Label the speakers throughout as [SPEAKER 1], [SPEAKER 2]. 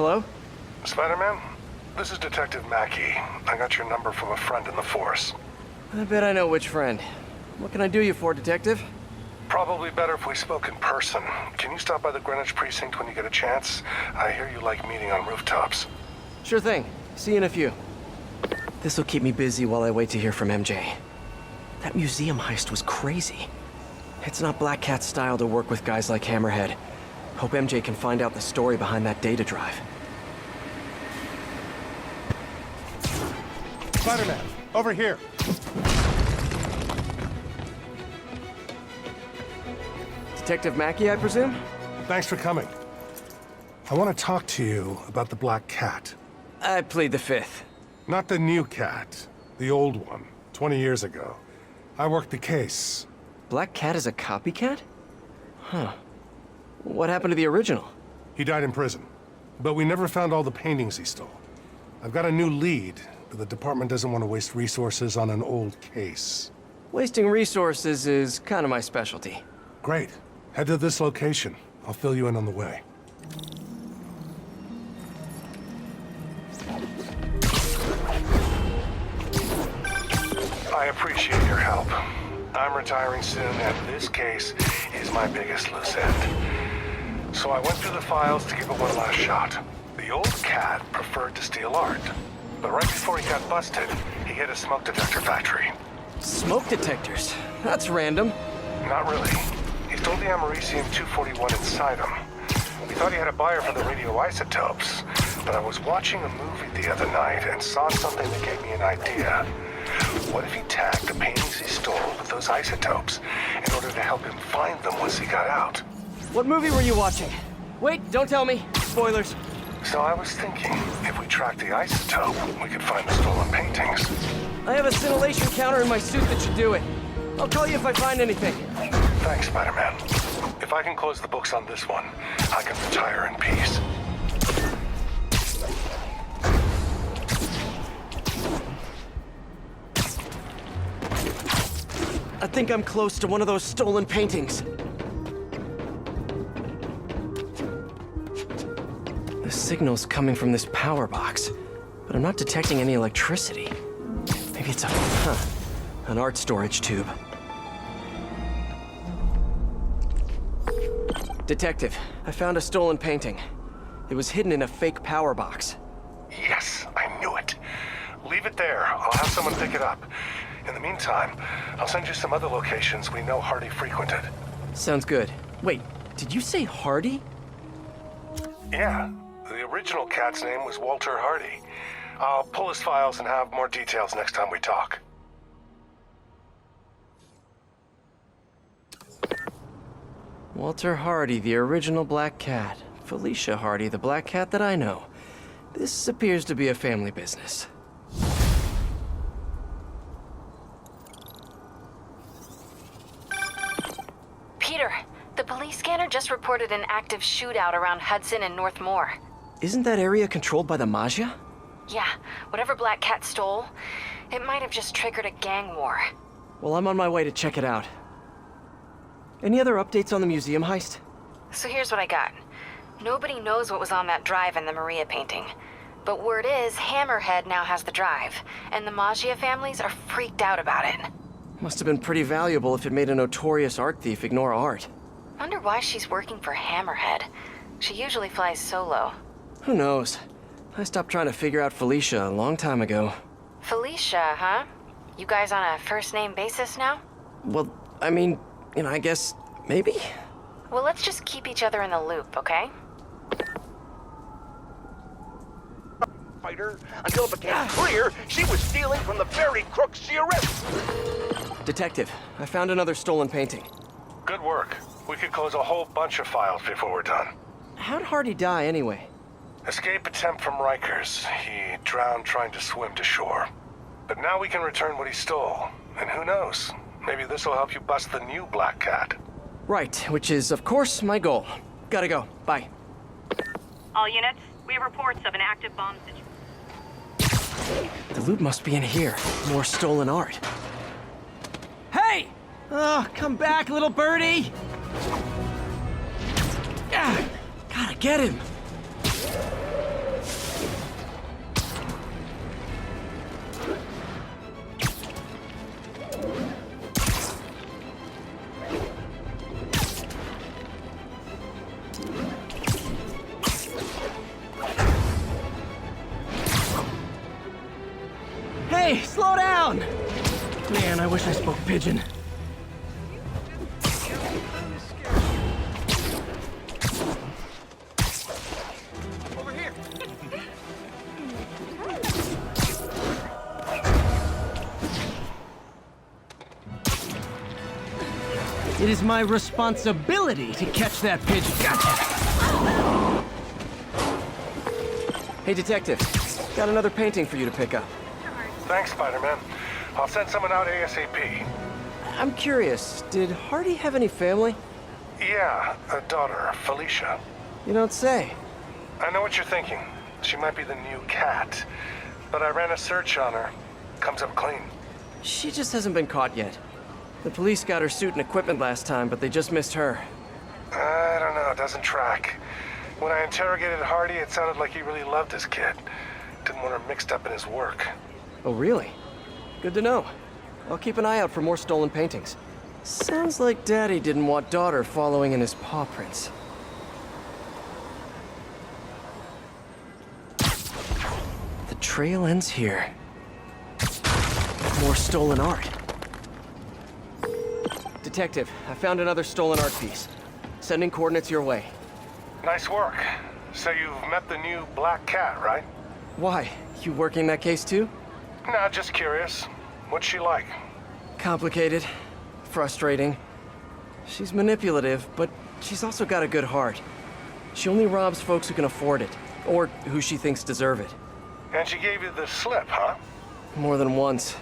[SPEAKER 1] Hello?
[SPEAKER 2] Spider-Man? This is Detective Mackey. I got your number from a friend in the force.
[SPEAKER 1] I bet I know which friend. What can I do you for, Detective?
[SPEAKER 2] Probably better if we spoke in person. Can you stop by the Greenwich precinct when you get a chance? I hear you like meeting on rooftops.
[SPEAKER 1] Sure thing. See you in a few. This'll keep me busy while I wait to hear from MJ. That museum heist was crazy. It's not Black Cat's style to work with guys like Hammerhead. Hope MJ can find out the story behind that data drive.
[SPEAKER 3] Spider-Man, over here.
[SPEAKER 1] Detective Mackey, I presume?
[SPEAKER 3] Thanks for coming. I want to talk to you about the Black Cat.
[SPEAKER 1] I plead the fifth.
[SPEAKER 3] Not the new cat, the old one, 20 years ago. I worked the case.
[SPEAKER 1] Black Cat is a copycat? Huh. What happened to the original?
[SPEAKER 3] He died in prison, but we never found all the paintings he stole. I've got a new lead, but the department doesn't want to waste resources on an old case.
[SPEAKER 1] Wasting resources is kind of my specialty.
[SPEAKER 3] Great. Head to this location. I'll fill you in on the way.
[SPEAKER 2] I appreciate your help. I'm retiring soon, and this case is my biggest loose end. So I went through the files to give it one last shot. The old cat preferred to steal art, but right before he got busted, he hit a smoke detector factory.
[SPEAKER 1] Smoke detectors? That's random.
[SPEAKER 2] Not really. He stole the Americium-241 inside him. We thought he had a buyer for the radioisotopes, but I was watching a movie the other night and saw something that gave me an idea. What if he tagged the paintings he stole with those isotopes in order to help him find them once he got out?
[SPEAKER 1] What movie were you watching? Wait, don't tell me. Spoilers.
[SPEAKER 2] So I was thinking, if we track the isotope, we could find the stolen paintings.
[SPEAKER 1] I have a scintillation counter in my suit that should do it. I'll call you if I find anything.
[SPEAKER 2] Thanks, Spider-Man. If I can close the books on this one, I can retire in peace.
[SPEAKER 1] I think I'm close to one of those stolen paintings. The signal's coming from this power box, but I'm not detecting any electricity. Maybe it's an art storage tube. Detective, I found a stolen painting. It was hidden in a fake power box.
[SPEAKER 2] Yes, I knew it. Leave it there. I'll have someone pick it up. In the meantime, I'll send you some other locations we know Hardy frequented.
[SPEAKER 1] Sounds good. Wait, did you say Hardy?
[SPEAKER 2] Yeah, the original cat's name was Walter Hardy. I'll pull his files and have more details next time we talk.
[SPEAKER 1] Walter Hardy, the original Black Cat. Felicia Hardy, the Black Cat that I know. This appears to be a family business.
[SPEAKER 4] Peter, the police scanner just reported an active shootout around Hudson and North Moore.
[SPEAKER 1] Isn't that area controlled by the Maggia?
[SPEAKER 4] Yeah, whatever Black Cat stole, it might have just triggered a gang war.
[SPEAKER 1] Well, I'm on my way to check it out. Any other updates on the museum heist?
[SPEAKER 4] So here's what I got. Nobody knows what was on that drive in the Maria painting. But word is, Hammerhead now has the drive, and the Maggia families are freaked out about it.
[SPEAKER 1] Must have been pretty valuable if it made a notorious art thief ignore art.
[SPEAKER 4] Wonder why she's working for Hammerhead. She usually flies solo.
[SPEAKER 1] Who knows? I stopped trying to figure out Felicia a long time ago.
[SPEAKER 4] Felicia, huh? You guys on a first-name basis now?
[SPEAKER 1] Well, I mean, I guess maybe?
[SPEAKER 4] Well, let's just keep each other in the loop, okay?
[SPEAKER 5] Fighter, until it became clear she was stealing from the very crooks she arrested.
[SPEAKER 1] Detective, I found another stolen painting.
[SPEAKER 2] Good work. We could close a whole bunch of files before we're done.
[SPEAKER 1] How'd Hardy die anyway?
[SPEAKER 2] Escape attempt from Rikers. He drowned trying to swim to shore. But now we can return what he stole. And who knows? Maybe this will help you bust the new Black Cat.
[SPEAKER 1] Right, which is, of course, my goal. Gotta go. Bye.
[SPEAKER 6] All units, we have reports of an active bomb situation.
[SPEAKER 1] The loot must be in here. More stolen art. Hey! Oh, come back, little birdie! Ah, gotta get him. Man, I wish I spoke pigeon. It is my responsibility to catch that pigeon. Gotcha! Hey, Detective. Got another painting for you to pick up.
[SPEAKER 2] Thanks, Spider-Man. I'll send someone out ASAP.
[SPEAKER 1] I'm curious, did Hardy have any family?
[SPEAKER 2] Yeah, a daughter, Felicia.
[SPEAKER 1] You don't say.
[SPEAKER 2] I know what you're thinking. She might be the new cat. But I ran a search on her. Comes up clean.
[SPEAKER 1] She just hasn't been caught yet. The police got her suit and equipment last time, but they just missed her.
[SPEAKER 2] I don't know, it doesn't track. When I interrogated Hardy, it sounded like he really loved his kid. Didn't want her mixed up in his work.
[SPEAKER 1] Oh, really? Good to know. I'll keep an eye out for more stolen paintings. Sounds like Daddy didn't want daughter following in his paw prints. The trail ends here. More stolen art. Detective, I found another stolen art piece. Sending coordinates your way.
[SPEAKER 2] Nice work. So you've met the new black cat, right?
[SPEAKER 1] Why? You working that case too?
[SPEAKER 2] Nah, just curious. What's she like?
[SPEAKER 1] Complicated. Frustrating. She's manipulative, but she's also got a good heart. She only robs folks who can afford it, or who she thinks deserve it.
[SPEAKER 2] And she gave you the slip, huh?
[SPEAKER 1] More than once.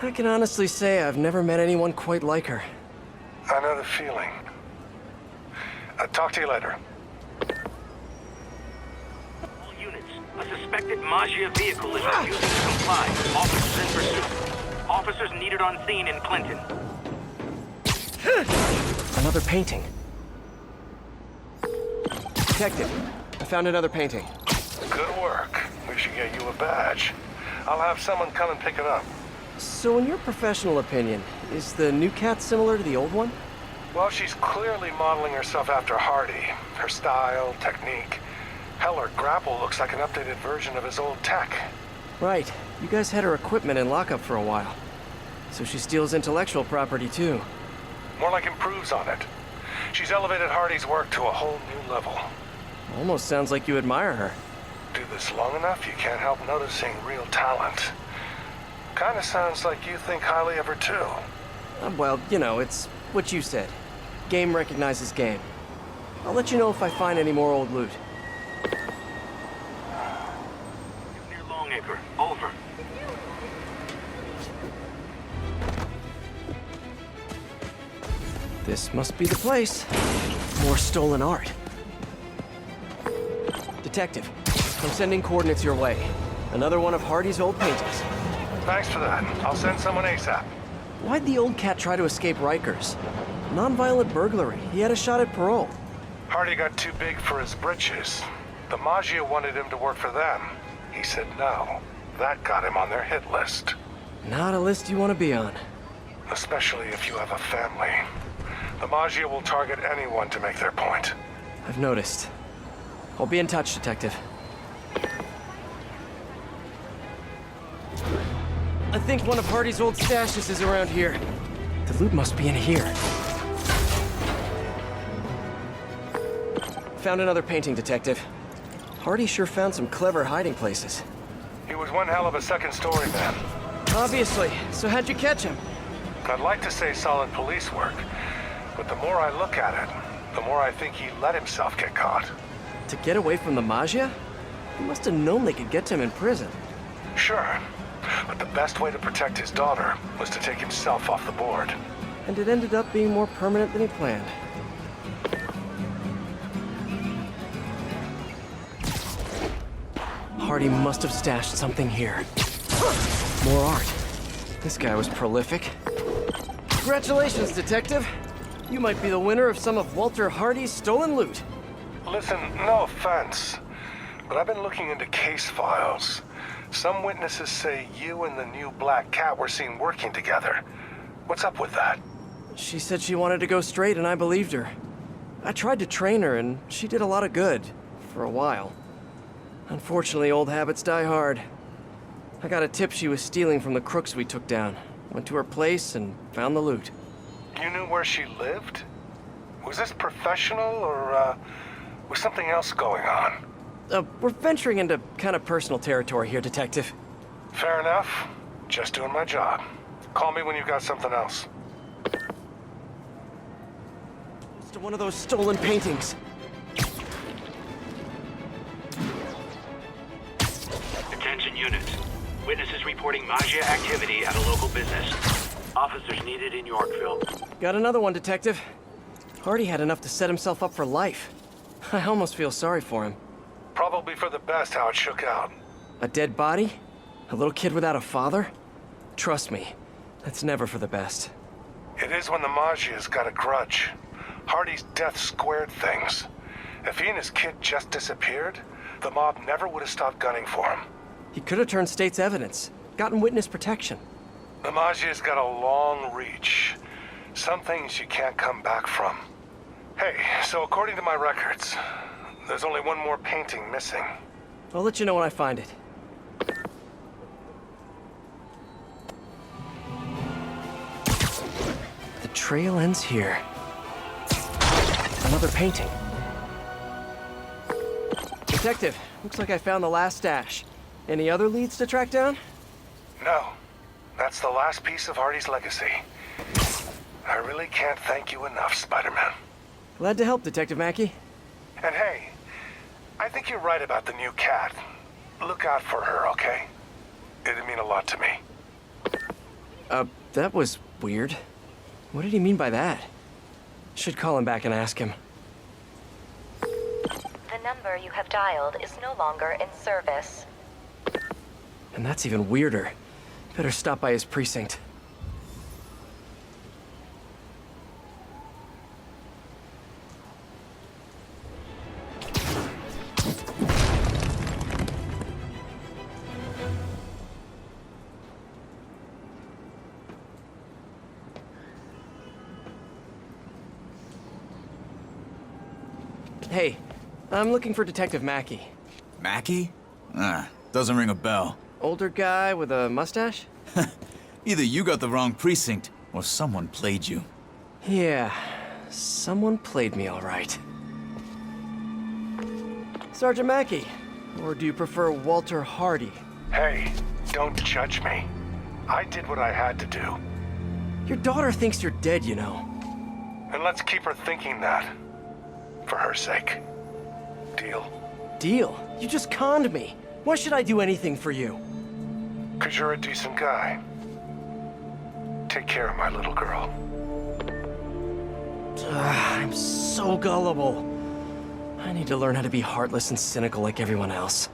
[SPEAKER 1] I can honestly say I've never met anyone quite like her.
[SPEAKER 2] I know the feeling. Talk to you later.
[SPEAKER 5] All units, a suspected Maggia vehicle is refusing to comply. Officers in pursuit. Officers needed on scene in Clinton.
[SPEAKER 1] Another painting. Detective, I found another painting.
[SPEAKER 2] Good work. We should get you a badge. I'll have someone come and pick it up.
[SPEAKER 1] So in your professional opinion, is the new cat similar to the old one?
[SPEAKER 2] Well, she's clearly modeling herself after Hardy. Her style, technique. Hell, her grapple looks like an updated version of his old tech.
[SPEAKER 1] Right. You guys had her equipment in lockup for a while. So she steals intellectual property too.
[SPEAKER 2] More like improves on it. She's elevated Hardy's work to a whole new level.
[SPEAKER 1] Almost sounds like you admire her.
[SPEAKER 2] Do this long enough, you can't help noticing real talent. Kinda sounds like you think highly of her too.
[SPEAKER 1] Well, you know, it's what you said. Game recognizes game. I'll let you know if I find any more old loot.
[SPEAKER 5] Near Longacre. Over.
[SPEAKER 1] This must be the place. More stolen art. Detective, I'm sending coordinates your way. Another one of Hardy's old paintings.
[SPEAKER 2] Thanks for that. I'll send someone ASAP.
[SPEAKER 1] Why'd the old cat try to escape Rikers? Non-violent burglary. He had a shot at parole.
[SPEAKER 2] Hardy got too big for his britches. The Maggia wanted him to work for them. He said no. That got him on their hit list.
[SPEAKER 1] Not a list you want to be on.
[SPEAKER 2] Especially if you have a family. The Maggia will target anyone to make their point.
[SPEAKER 1] I've noticed. I'll be in touch, Detective. I think one of Hardy's old stashes is around here. The loot must be in here. Found another painting, Detective. Hardy sure found some clever hiding places.
[SPEAKER 2] He was one hell of a second-story man.
[SPEAKER 1] Obviously. So how'd you catch him?
[SPEAKER 2] I'd like to say solid police work, but the more I look at it, the more I think he let himself get caught.
[SPEAKER 1] To get away from the Maggia? He must have known they could get to him in prison.
[SPEAKER 2] Sure, but the best way to protect his daughter was to take himself off the board.
[SPEAKER 1] And it ended up being more permanent than he planned. Hardy must have stashed something here. More art. This guy was prolific. Congratulations, Detective. You might be the winner of some of Walter Hardy's stolen loot.
[SPEAKER 2] Listen, no offense, but I've been looking into case files. Some witnesses say you and the new black cat were seen working together. What's up with that?
[SPEAKER 1] She said she wanted to go straight, and I believed her. I tried to train her, and she did a lot of good. For a while. Unfortunately, old habits die hard. I got a tip she was stealing from the crooks we took down. Went to her place and found the loot.
[SPEAKER 2] You knew where she lived? Was this professional, or, was something else going on?
[SPEAKER 1] We're venturing into kind of personal territory here, Detective.
[SPEAKER 2] Fair enough. Just doing my job. Call me when you've got something else.
[SPEAKER 1] It's to one of those stolen paintings.
[SPEAKER 5] Attention units. Witnesses reporting Magia activity at a local business. Officers needed in Yorkville.
[SPEAKER 1] Got another one, Detective. Hardy had enough to set himself up for life. I almost feel sorry for him.
[SPEAKER 2] Probably for the best how it shook out.
[SPEAKER 1] A dead body? A little kid without a father? Trust me, that's never for the best.
[SPEAKER 2] It is when the Magia's got a grudge. Hardy's death squared things. If he and his kid just disappeared, the mob never would have stopped gunning for him.
[SPEAKER 1] He could have turned state's evidence, gotten witness protection.
[SPEAKER 2] The Magia's got a long reach. Some things you can't come back from. Hey, so according to my records, there's only one more painting missing.
[SPEAKER 1] I'll let you know when I find it. The trail ends here. Another painting. Detective, looks like I found the last stash. Any other leads to track down?
[SPEAKER 2] No, that's the last piece of Hardy's legacy. I really can't thank you enough, Spider-Man.
[SPEAKER 1] Glad to help, Detective Mackey.
[SPEAKER 2] And hey, I think you're right about the new cat. Look out for her, okay? It'd mean a lot to me.
[SPEAKER 1] That was weird. What did he mean by that? Should call him back and ask him.
[SPEAKER 7] The number you have dialed is no longer in service.
[SPEAKER 1] And that's even weirder. Better stop by his precinct. Hey, I'm looking for Detective Mackey.
[SPEAKER 8] Mackey? Doesn't ring a bell.
[SPEAKER 1] Older guy with a mustache?
[SPEAKER 8] Either you got the wrong precinct, or someone played you.
[SPEAKER 1] Yeah, someone played me all right. Sergeant Mackey, or do you prefer Walter Hardy?
[SPEAKER 2] Hey, don't judge me. I did what I had to do.
[SPEAKER 1] Your daughter thinks you're dead, you know.
[SPEAKER 2] And let's keep her thinking that. For her sake. Deal?
[SPEAKER 1] Deal? You just conned me. Why should I do anything for you?
[SPEAKER 2] 'Cause you're a decent guy. Take care of my little girl.
[SPEAKER 1] I'm so gullible. I need to learn how to be heartless and cynical like everyone else.